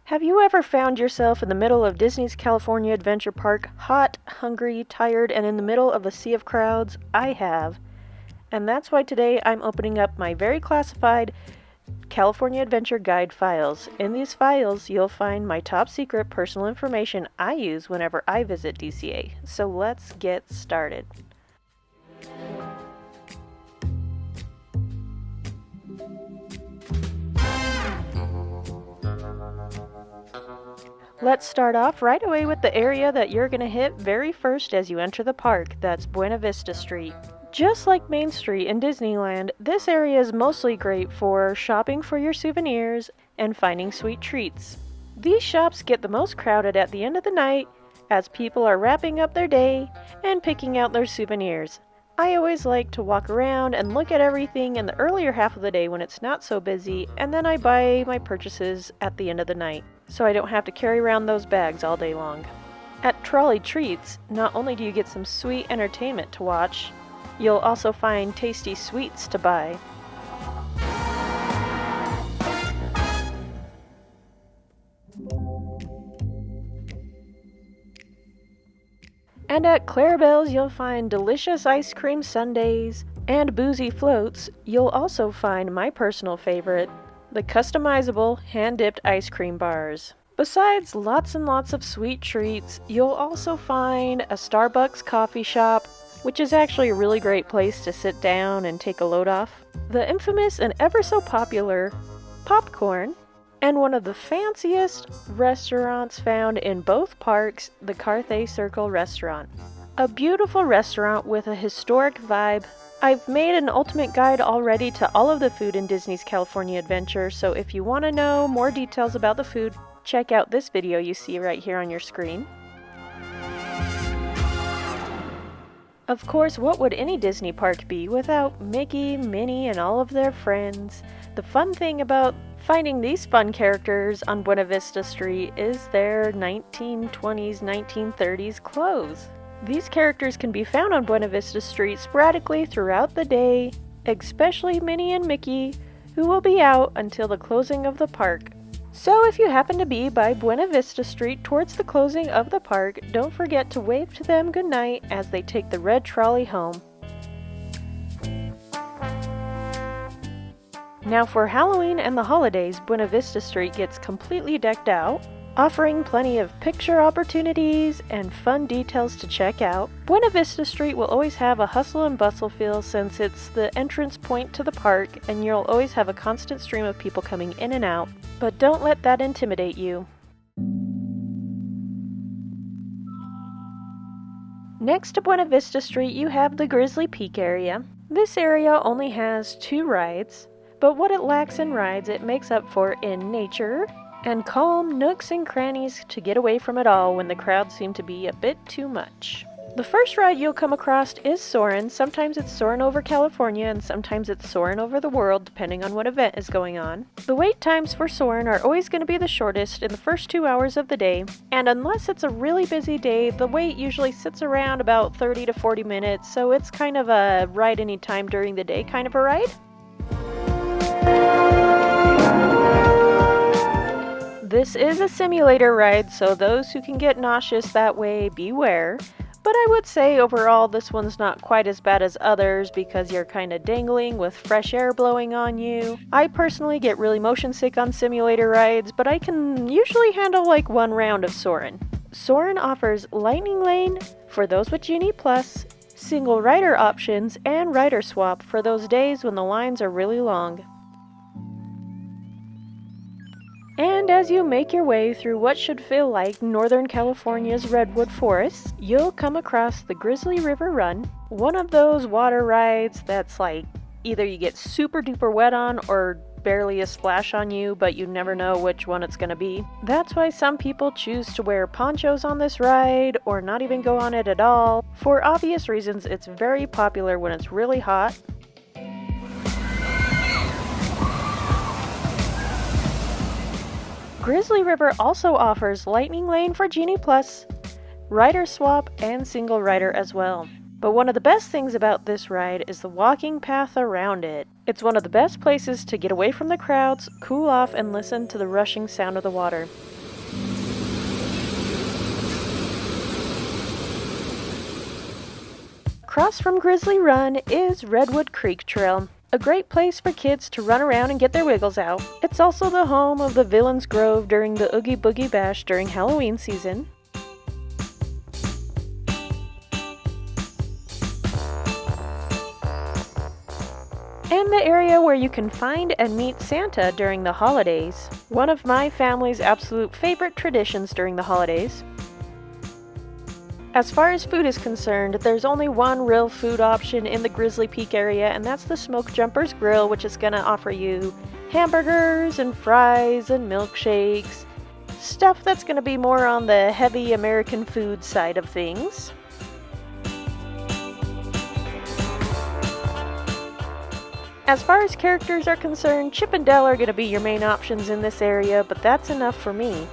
Have you ever found yourself in the middle of Disney's California Adventure Park, hot, hungry, tired, and in the middle of a sea of crowds? I have. And that's why today I'm opening up my very classified California Adventure Guide files. In these files, you'll find my top secret personal information I use whenever I visit DCA. So let's get started. Let's start off right away with the area that you're going to hit very first as you enter the park. That's Buena Vista Street. Just like Main Street in Disneyland, this area is mostly great for shopping for your souvenirs and finding sweet treats. These shops get the most crowded at the end of the night as people are wrapping up their day and picking out their souvenirs. I always like to walk around and look at everything in the earlier half of the day when it's not so busy, and then I buy my purchases at the end of the night, so I don't have to carry around those bags all day long. At Trolley Treats, not only do you get some sweet entertainment to watch, you'll also find tasty sweets to buy. And at Clarabelle's, you'll find delicious ice cream sundaes and boozy floats. You'll also find my personal favorite, the customizable hand-dipped ice cream bars. Besides lots and lots of sweet treats, you'll also find a Starbucks coffee shop, which is actually a really great place to sit down and take a load off, the infamous and ever so popular popcorn, and one of the fanciest restaurants found in both parks, the Carthay Circle restaurant. A beautiful restaurant with a historic vibe. I've made an ultimate guide already to all of the food in Disney's California Adventure, so if you want to know more details about the food, check out this video you see right here on your screen. Of course, what would any Disney park be without Mickey, Minnie, and all of their friends? The fun thing about finding these fun characters on Buena Vista Street is their 1920s, 1930s clothes. These characters can be found on Buena Vista Street sporadically throughout the day, especially Minnie and Mickey, who will be out until the closing of the park. So if you happen to be by Buena Vista Street towards the closing of the park, don't forget to wave to them goodnight as they take the red trolley home. Now for Halloween and the holidays, Buena Vista Street gets completely decked out, offering plenty of picture opportunities and fun details to check out. Buena Vista Street will always have a hustle and bustle feel since it's the entrance point to the park, and you'll always have a constant stream of people coming in and out. But don't let that intimidate you. Next to Buena Vista Street, you have the Grizzly Peak area. This area only has 2 rides, but what it lacks in rides, it makes up for in nature and calm nooks and crannies to get away from it all when the crowds seem to be a bit too much. The first ride you'll come across is Soarin'. Sometimes it's Soarin' over California and sometimes it's Soarin' over the world, depending on what event is going on. The wait times for Soarin' are always going to be the shortest in the first 2 hours of the day, and unless it's a really busy day, the wait usually sits around about 30 to 40 minutes, so it's kind of a ride anytime during the day kind of a ride. This is a simulator ride, so those who can get nauseous that way, beware. But I would say overall this one's not quite as bad as others because you're kind of dangling with fresh air blowing on you. I personally get really motion sick on simulator rides, but I can usually handle like one round of Soarin'. Soarin' offers Lightning Lane for those with Genie Plus, single rider options, and rider swap for those days when the lines are really long. And as you make your way through what should feel like Northern California's redwood forests, you'll come across the Grizzly River Run, one of those water rides that's like either you get super duper wet on or barely a splash on you, but you never know which one it's gonna be. That's why some people choose to wear ponchos on this ride or not even go on it at all. For obvious reasons, it's very popular when it's really hot. Grizzly River also offers Lightning Lane for Genie Plus, Rider Swap, and Single Rider as well. But one of the best things about this ride is the walking path around it. It's one of the best places to get away from the crowds, cool off, and listen to the rushing sound of the water. Across from Grizzly Run is Redwood Creek Trail, a great place for kids to run around and get their wiggles out. It's also the home of the Villains Grove during the Oogie Boogie Bash during Halloween season. And the area where you can find and meet Santa during the holidays. One of my family's absolute favorite traditions during the holidays. As far as food is concerned, there's only one real food option in the Grizzly Peak area, and that's the Smoke Jumpers Grill, which is going to offer you hamburgers and fries and milkshakes. Stuff that's going to be more on the heavy American food side of things. As far as characters are concerned, Chip and Dale are going to be your main options in this area, but that's enough for me.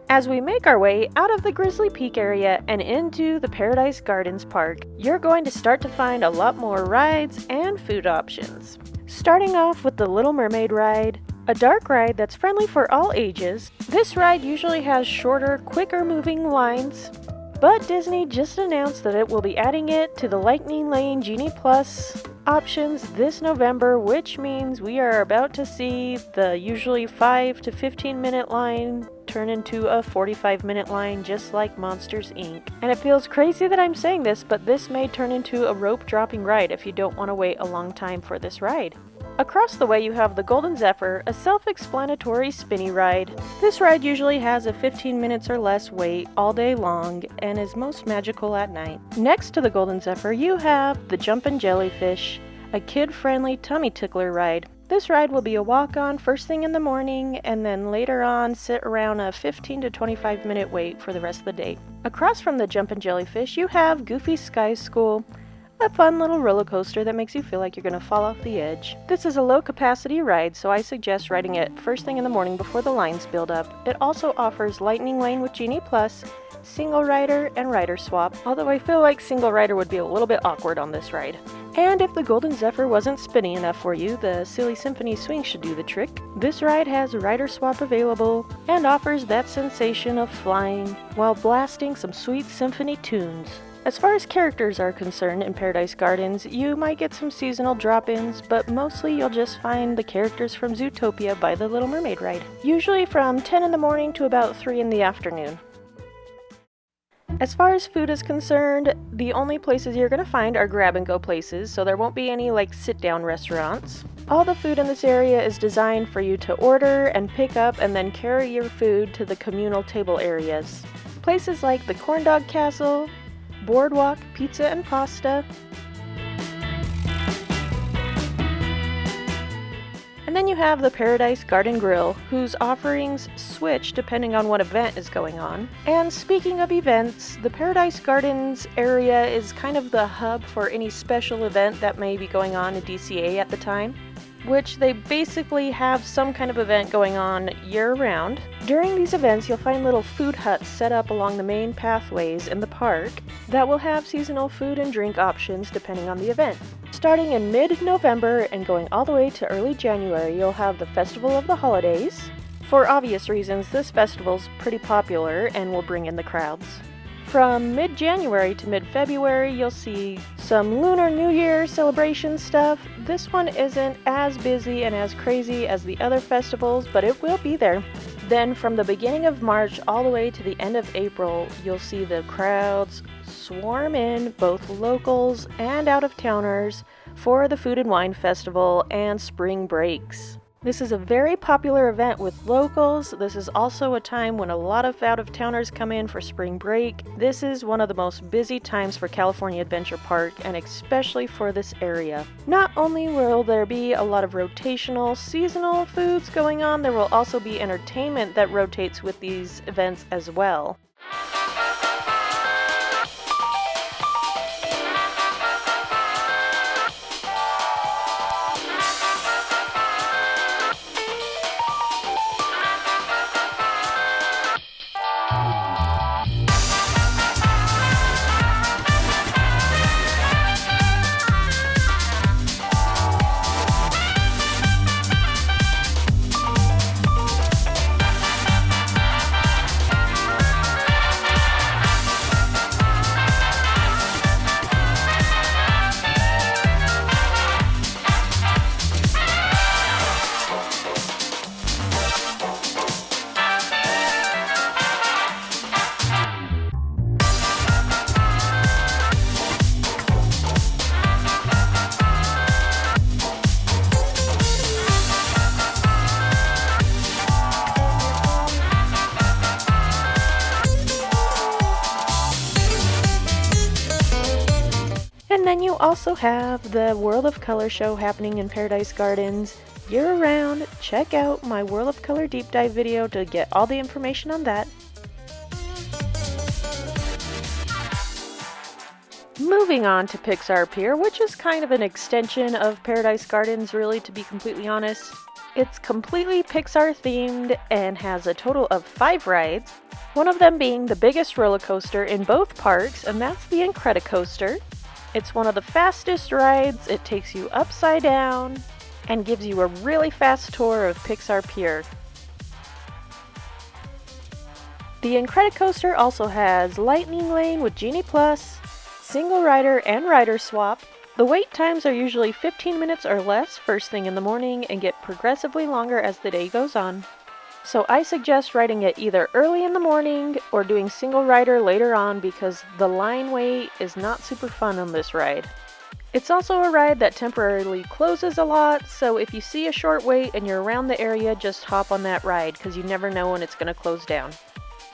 As we make our way out of the Grizzly Peak area and into the Paradise Gardens Park, you're going to start to find a lot more rides and food options. Starting off with the Little Mermaid ride, a dark ride that's friendly for all ages. This ride usually has shorter, quicker moving lines, but Disney just announced that it will be adding it to the Lightning Lane Genie Plus options this November, which means we are about to see the usually 5 to 15 minute line turn into a 45-minute line, just like Monsters, Inc. And it feels crazy that I'm saying this, but this may turn into a rope dropping ride if you don't want to wait a long time for this ride. Across the way you have the Golden Zephyr, a self-explanatory spinny ride. This ride usually has a 15 minutes or less wait all day long and is most magical at night. Next to the Golden Zephyr you have the Jumpin' Jellyfish, a kid-friendly tummy tickler ride. This ride will be a walk-on first thing in the morning and then later on sit around a 15 to 25 minute wait for the rest of the day. Across from the Jumpin' Jellyfish you have Goofy Sky School, a fun little roller coaster that makes you feel like you're going to fall off the edge. This is a low capacity ride, so I suggest riding it first thing in the morning before the lines build up. It also offers Lightning Lane with Genie Plus, Single Rider, and Rider Swap, although I feel like Single Rider would be a little bit awkward on this ride. And if the Golden Zephyr wasn't spinny enough for you, the Silly Symphony Swing should do the trick. This ride has Rider Swap available and offers that sensation of flying while blasting some sweet symphony tunes. As far as characters are concerned in Paradise Gardens, you might get some seasonal drop-ins, but mostly you'll just find the characters from Zootopia by the Little Mermaid ride, usually from 10 in the morning to about 3 in the afternoon. As far as food is concerned, the only places you're going to find are grab-and-go places, so there won't be any sit-down restaurants. All the food in this area is designed for you to order and pick up and then carry your food to the communal table areas. Places like the Corn Dog Castle, Boardwalk Pizza and Pasta, and then you have the Paradise Garden Grill, whose offerings switch depending on what event is going on. And speaking of events, the Paradise Gardens area is kind of the hub for any special event that may be going on in DCA at the time, which they basically have some kind of event going on year-round. During these events, you'll find little food huts set up along the main pathways in the park that will have seasonal food and drink options depending on the event. Starting in mid-November and going all the way to early January, you'll have the Festival of the Holidays. For obvious reasons, this festival's pretty popular and will bring in the crowds. From mid-January to mid-February, you'll see some Lunar New Year celebration stuff. This one isn't as busy and as crazy as the other festivals, but it will be there. Then from the beginning of March all the way to the end of April, you'll see the crowds swarm in, both locals and out-of-towners, for the Food and Wine Festival and spring breaks. This is a very popular event with locals. This is also a time when a lot of out-of-towners come in for spring break. This is one of the most busy times for California Adventure Park, and especially for this area. Not only will there be a lot of rotational, seasonal foods going on, there will also be entertainment that rotates with these events as well. And then you also have the World of Color show happening in Paradise Gardens year-round. Check out my World of Color deep dive video to get all the information on that. Moving on to Pixar Pier, which is kind of an extension of Paradise Gardens, really, to be completely honest. It's completely Pixar themed and has a total of 5 rides, one of them being the biggest roller coaster in both parks, and that's the Incredicoaster. It's one of the fastest rides. It takes you upside down and gives you a really fast tour of Pixar Pier. The Incredicoaster also has Lightning Lane with Genie Plus, single rider and rider swap. The wait times are usually 15 minutes or less first thing in the morning and get progressively longer as the day goes on. So I suggest riding it either early in the morning or doing single rider later on because the line wait is not super fun on this ride. It's also a ride that temporarily closes a lot, so if you see a short wait and you're around the area, just hop on that ride because you never know when it's going to close down.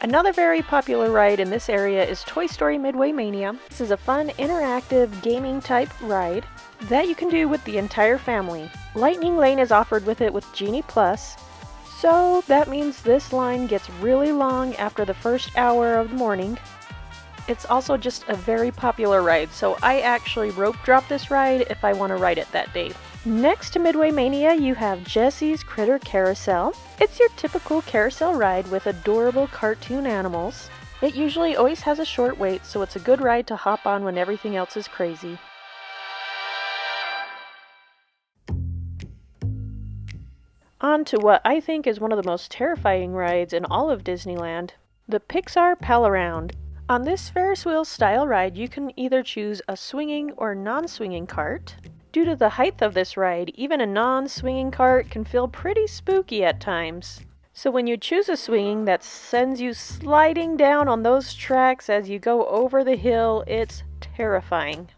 Another very popular ride in this area is Toy Story Midway Mania. This is a fun, interactive, gaming type ride that you can do with the entire family. Lightning Lane is offered with it with Genie Plus, so that means this line gets really long after the first hour of the morning. It's also just a very popular ride, so I actually rope drop this ride if I want to ride it that day. Next to Midway Mania, you have Jesse's Critter Carousel. It's your typical carousel ride with adorable cartoon animals. It usually always has a short wait, so it's a good ride to hop on when everything else is crazy. On to what I think is one of the most terrifying rides in all of Disneyland, the Pixar Pal-Around. On this Ferris wheel style ride, you can either choose a swinging or non-swinging cart. Due to the height of this ride, even a non-swinging cart can feel pretty spooky at times. So when you choose a swinging that sends you sliding down on those tracks as you go over the hill, it's terrifying.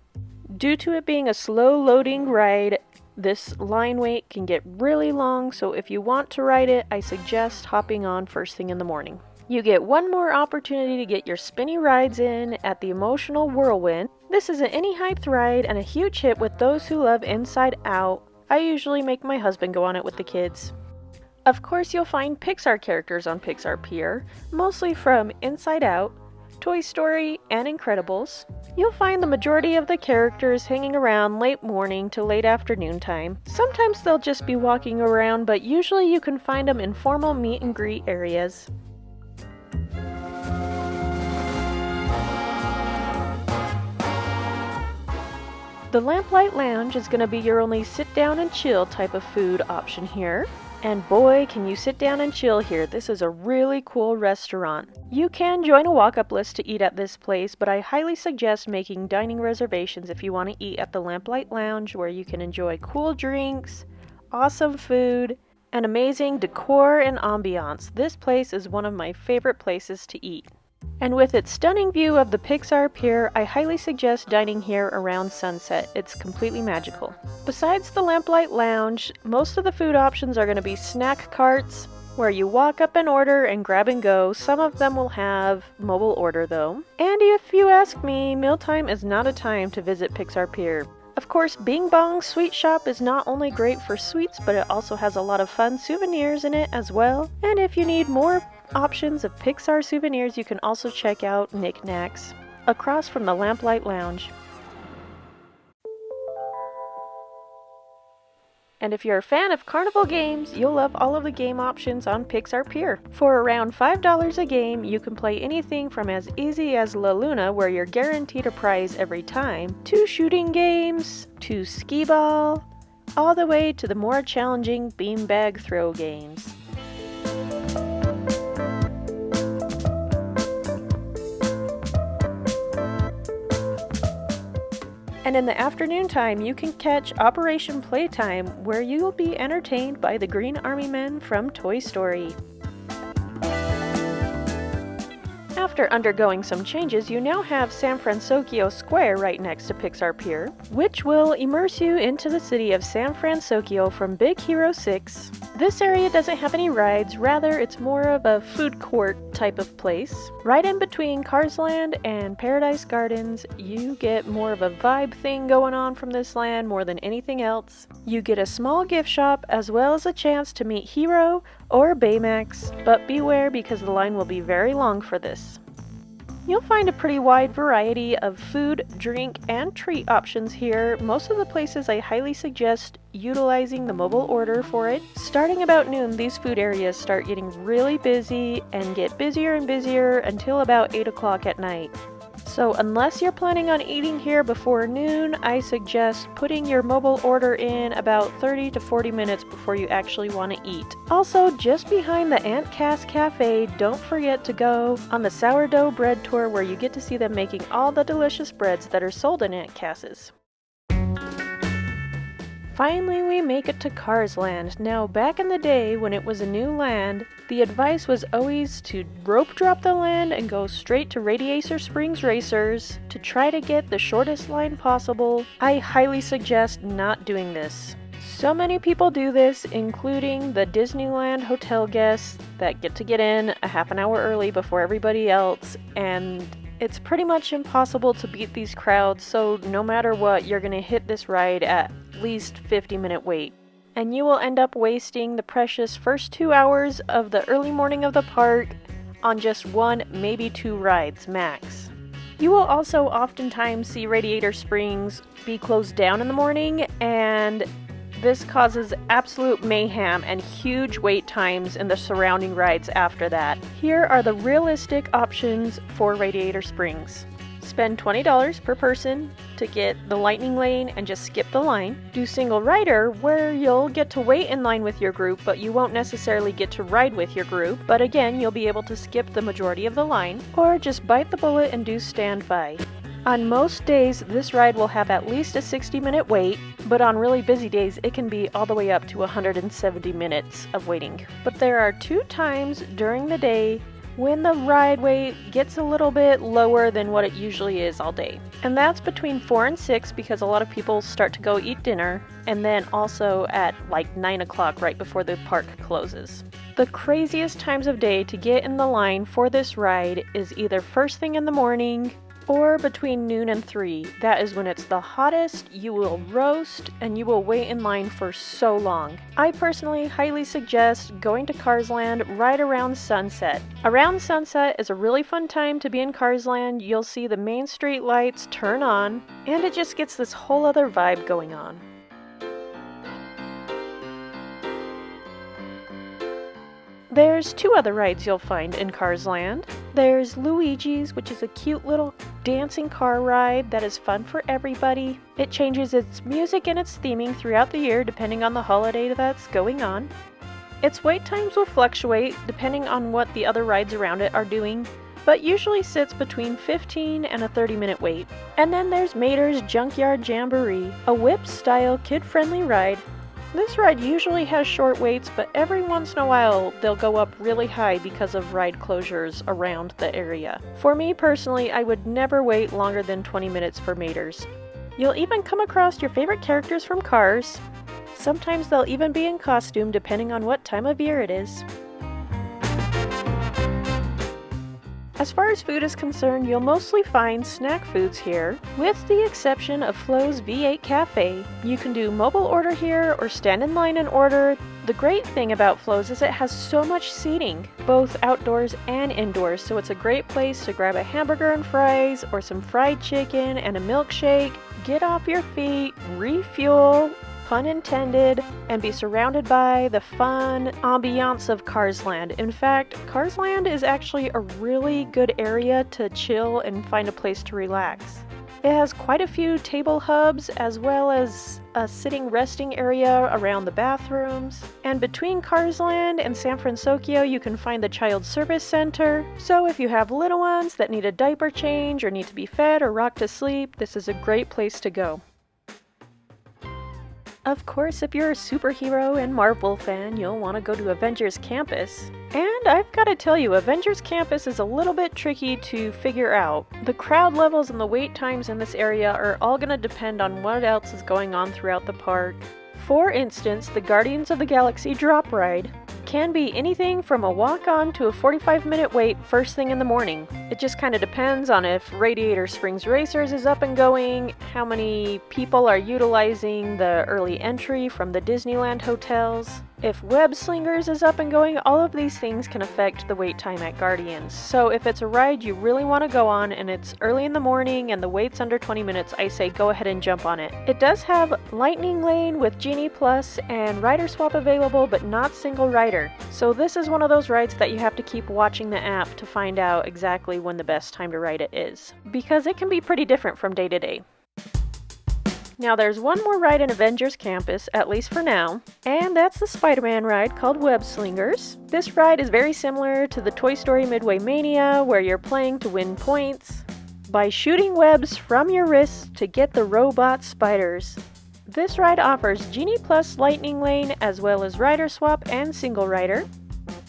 Due to it being a slow loading ride, this line wait can get really long, so if you want to ride it, I suggest hopping on first thing in the morning. You get one more opportunity to get your spinny rides in at the Emotional Whirlwind. This is an any height ride and a huge hit with those who love Inside Out. I usually make my husband go on it with the kids. Of course, you'll find Pixar characters on Pixar Pier, mostly from Inside Out, Toy Story, and Incredibles. You'll find the majority of the characters hanging around late morning to late afternoon time. Sometimes they'll just be walking around, but usually you can find them in formal meet and greet areas. The Lamplight Lounge is going to be your only sit down and chill type of food option here. And boy, can you sit down and chill here. This is a really cool restaurant. You can join a walk-up list to eat at this place, but I highly suggest making dining reservations if you want to eat at the Lamplight Lounge, where you can enjoy cool drinks, awesome food, and amazing decor and ambiance. This place is one of my favorite places to eat. And with its stunning view of the Pixar Pier, I highly suggest dining here around sunset. It's completely magical. Besides the Lamplight Lounge, most of the food options are going to be snack carts, where you walk up and order and grab and go. Some of them will have mobile order though. And if you ask me, mealtime is not a time to visit Pixar Pier. Of course, Bing Bong's Sweet Shop is not only great for sweets, but it also has a lot of fun souvenirs in it as well. And if you need more options of Pixar souvenirs, you can also check out Knick Knacks across from the Lamplight Lounge. And if you're a fan of carnival games, you'll love all of the game options on Pixar Pier. For around $5 a game, you can play anything from as easy as La Luna, where you're guaranteed a prize every time, to shooting games, to skee ball, all the way to the more challenging beanbag throw games. And in the afternoon time, you can catch Operation Playtime, where you will be entertained by the Green Army Men from Toy Story. After undergoing some changes, you now have San Fransokyo Square right next to Pixar Pier, which will immerse you into the city of San Fransokyo from Big Hero 6. This area doesn't have any rides, rather it's more of a food court type of place. Right in between Carsland and Paradise Gardens, you get more of a vibe thing going on from this land more than anything else. You get a small gift shop as well as a chance to meet Hero or Baymax, but beware because the line will be very long for this. You'll find a pretty wide variety of food, drink, and treat options here. Most of the places I highly suggest utilizing the mobile order for it. Starting about noon, these food areas start getting really busy and get busier and busier until about 8 o'clock at night. So unless you're planning on eating here before noon, I suggest putting your mobile order in about 30 to 40 minutes before you actually want to eat. Also, just behind the Aunt Cass Cafe, don't forget to go on the sourdough bread tour where you get to see them making all the delicious breads that are sold in Aunt Cass's. Finally, we make it to Carsland. Now, back in the day when it was a new land, the advice was always to rope drop the land and go straight to Radiator Springs Racers to try to get the shortest line possible. I highly suggest not doing this. So many people do this, including the Disneyland hotel guests that get to get in a half an hour early before everybody else, and it's pretty much impossible to beat these crowds, so no matter what, you're going to hit this ride at least 50-minute wait. And you will end up wasting the precious first 2 hours of the early morning of the park on just one, maybe two rides max. You will also oftentimes see Radiator Springs be closed down in the morning, and this causes absolute mayhem and huge wait times in the surrounding rides after that. Here are the realistic options for Radiator Springs. Spend $20 per person to get the lightning lane and just skip the line. Do single rider, where you'll get to wait in line with your group, but you won't necessarily get to ride with your group. But again, you'll be able to skip the majority of the line. Or just bite the bullet and do standby. On most days, this ride will have at least a 60-minute wait, but on really busy days, it can be all the way up to 170 minutes of waiting. But there are 2 times during the day when the ride wait gets a little bit lower than what it usually is all day. And that's between 4 and 6 because a lot of people start to go eat dinner, and then also at like 9 o'clock right before the park closes. The craziest times of day to get in the line for this ride is either first thing in the morning or between noon and 3. That is when it's the hottest, you will roast, and you will wait in line for so long. I personally highly suggest going to Carsland right around sunset. Around sunset is a really fun time to be in Carsland. You'll see the main street lights turn on, and it just gets this whole other vibe going on. There's 2 other rides you'll find in Carsland. There's Luigi's, which is a cute little dancing car ride that is fun for everybody. It changes its music and its theming throughout the year depending on the holiday that's going on. Its wait times will fluctuate depending on what the other rides around it are doing, but usually sits between 15 and a 30-minute wait. And then there's Mater's Junkyard Jamboree, a whip-style kid-friendly ride. This ride usually has short waits, but every once in a while they'll go up really high because of ride closures around the area. For me personally, I would never wait longer than 20 minutes for Mater's. You'll even come across your favorite characters from Cars. Sometimes they'll even be in costume depending on what time of year it is. As far as food is concerned, you'll mostly find snack foods here, with the exception of Flo's V8 Cafe. You can do mobile order here or stand in line and order. The great thing about Flo's is it has so much seating, both outdoors and indoors, so it's a great place to grab a hamburger and fries or some fried chicken and a milkshake, get off your feet, refuel, pun intended, and be surrounded by the fun ambiance of Carsland. In fact, Carsland is actually a really good area to chill and find a place to relax. It has quite a few table hubs as well as a sitting resting area around the bathrooms. And between Carsland and San Fransokyo, you can find the Child Service Center. So if you have little ones that need a diaper change or need to be fed or rocked to sleep, this is a great place to go. Of course, if you're a superhero and Marvel fan, you'll want to go to Avengers Campus. And I've got to tell you, Avengers Campus is a little bit tricky to figure out. The crowd levels and the wait times in this area are all going to depend on what else is going on throughout the park. For instance, the Guardians of the Galaxy drop ride can be anything from a walk-on to a 45-minute wait first thing in the morning. It just kind of depends on if Radiator Springs Racers is up and going, how many people are utilizing the early entry from the Disneyland hotels. If Web Slingers is up and going, all of these things can affect the wait time at Guardians. So if it's a ride you really want to go on and it's early in the morning and the wait's under 20 minutes, I say go ahead and jump on it. It does have Lightning Lane with Genie Plus and Rider Swap available, but not single rider. So this is one of those rides that you have to keep watching the app to find out exactly when the best time to ride it is, because it can be pretty different from day to day. Now there's one more ride in Avengers Campus, at least for now, and that's the Spider-Man ride called Web Slingers. This ride is very similar to the Toy Story Midway Mania, where you're playing to win points by shooting webs from your wrists to get the robot spiders. This ride offers Genie Plus Lightning Lane as well as Rider Swap and Single Rider.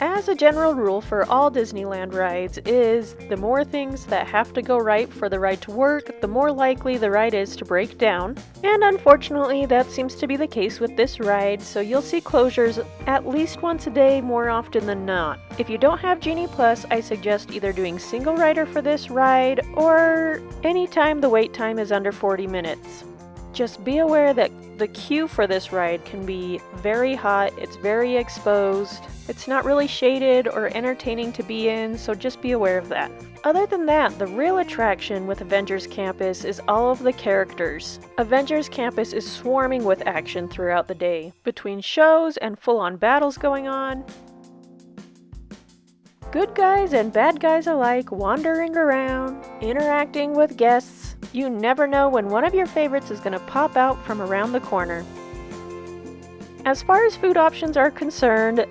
As a general rule for all Disneyland rides is the more things that have to go right for the ride to work, the more likely the ride is to break down. And unfortunately, that seems to be the case with this ride, so you'll see closures at least once a day more often than not. If you don't have Genie Plus, I suggest either doing single rider for this ride or anytime the wait time is under 40 minutes. Just be aware that the queue for this ride can be very hot, it's very exposed, it's not really shaded or entertaining to be in, so just be aware of that. Other than that, the real attraction with Avengers Campus is all of the characters. Avengers Campus is swarming with action throughout the day, between shows and full-on battles going on. Good guys and bad guys alike wandering around, interacting with guests. You never know when one of your favorites is going to pop out from around the corner. As far as food options are concerned,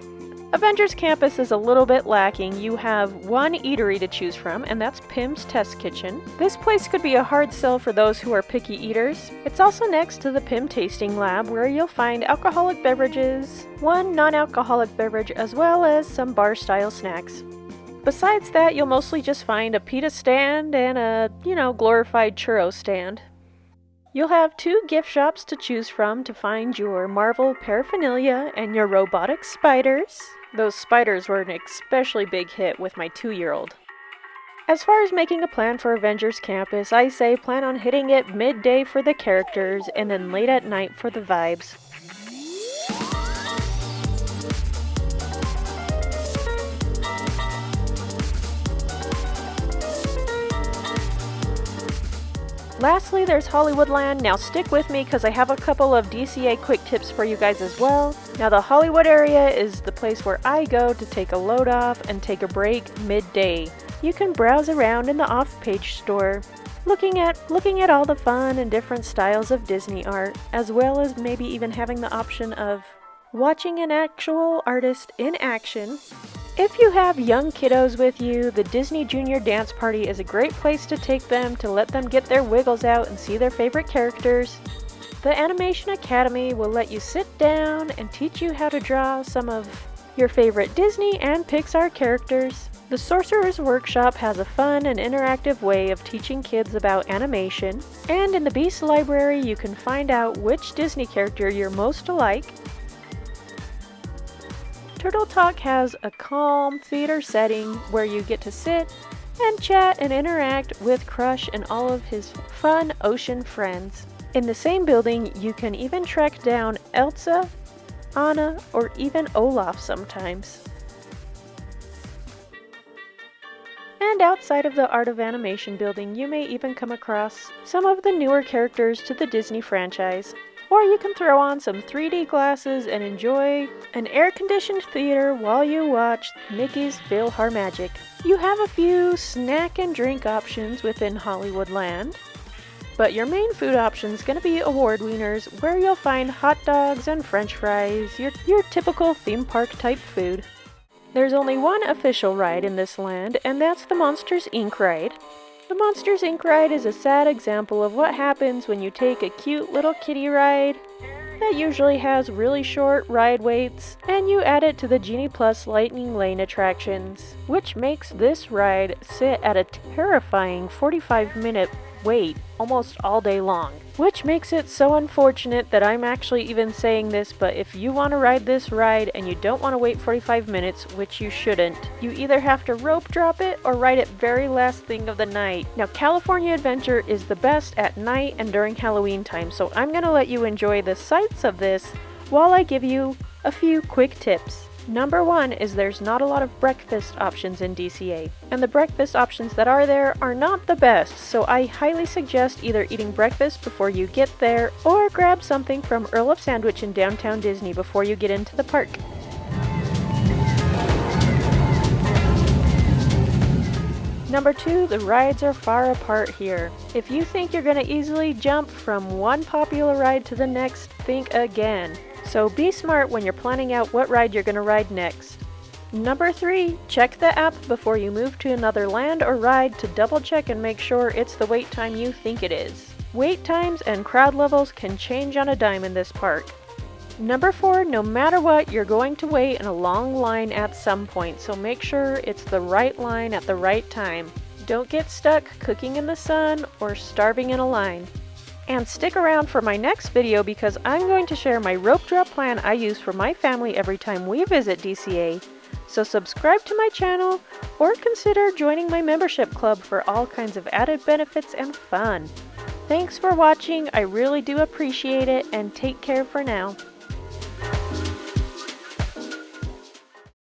Avengers Campus is a little bit lacking. You have one eatery to choose from, and that's Pim's Test Kitchen. This place could be a hard sell for those who are picky eaters. It's also next to the Pim Tasting Lab, where you'll find alcoholic beverages, one non-alcoholic beverage, as well as some bar-style snacks. Besides that, you'll mostly just find a pita stand and a, glorified churro stand. You'll have 2 gift shops to choose from to find your Marvel paraphernalia and your robotic spiders. Those spiders were an especially big hit with my 2-year-old. As far as making a plan for Avengers Campus, I say plan on hitting it midday for the characters and then late at night for the vibes. Lastly, there's Hollywoodland. Now stick with me because I have a couple of DCA quick tips for you guys as well. Now the Hollywood area is the place where I go to take a load off and take a break midday. You can browse around in the off-page store, looking at all the fun and different styles of Disney art, as well as maybe even having the option of watching an actual artist in action. If you have young kiddos with you, the Disney Junior Dance Party is a great place to take them to let them get their wiggles out and see their favorite characters. The Animation Academy will let you sit down and teach you how to draw some of your favorite Disney and Pixar characters. The Sorcerer's Workshop has a fun and interactive way of teaching kids about animation. And in the Beast Library, you can find out which Disney character you're most alike. Turtle Talk has a calm theater setting where you get to sit and chat and interact with Crush and all of his fun ocean friends. In the same building, you can even track down Elsa, Anna, or even Olaf sometimes. And outside of the Art of Animation building, you may even come across some of the newer characters to the Disney franchise. Or you can throw on some 3D glasses and enjoy an air-conditioned theater while you watch Mickey's PhilharMagic. You have a few snack and drink options within Hollywoodland, but your main food option is going to be Award Wieners, where you'll find hot dogs and french fries, your typical theme park type food. There's only one official ride in this land, and that's the Monsters, Inc. ride. The Monsters, Inc. ride is a sad example of what happens when you take a cute little kiddie ride that usually has really short ride waits and you add it to the Genie Plus Lightning Lane attractions, which makes this ride sit at a terrifying 45-minute wait almost all day long. Which makes it so unfortunate that I'm actually even saying this, but if you want to ride this ride and you don't want to wait 45 minutes, which you shouldn't, you either have to rope drop it or ride it very last thing of the night. Now, California Adventure is the best at night and during Halloween time, so I'm going to let you enjoy the sights of this while I give you a few quick tips. Number 1 is there's not a lot of breakfast options in DCA, and the breakfast options that are there are not the best, so I highly suggest either eating breakfast before you get there or grab something from Earl of Sandwich in downtown Disney before you get into the park. Number 2, the rides are far apart here. If you think you're going to easily jump from one popular ride to the next, think again. So be smart when you're planning out what ride you're going to ride next. Number 3, check the app before you move to another land or ride to double check and make sure it's the wait time you think it is. Wait times and crowd levels can change on a dime in this park. Number 4, no matter what, you're going to wait in a long line at some point, so make sure it's the right line at the right time. Don't get stuck cooking in the sun or starving in a line. And stick around for my next video because I'm going to share my rope drop plan I use for my family every time we visit DCA. So subscribe to my channel or consider joining my membership club for all kinds of added benefits and fun. Thanks for watching, I really do appreciate it, and take care for now.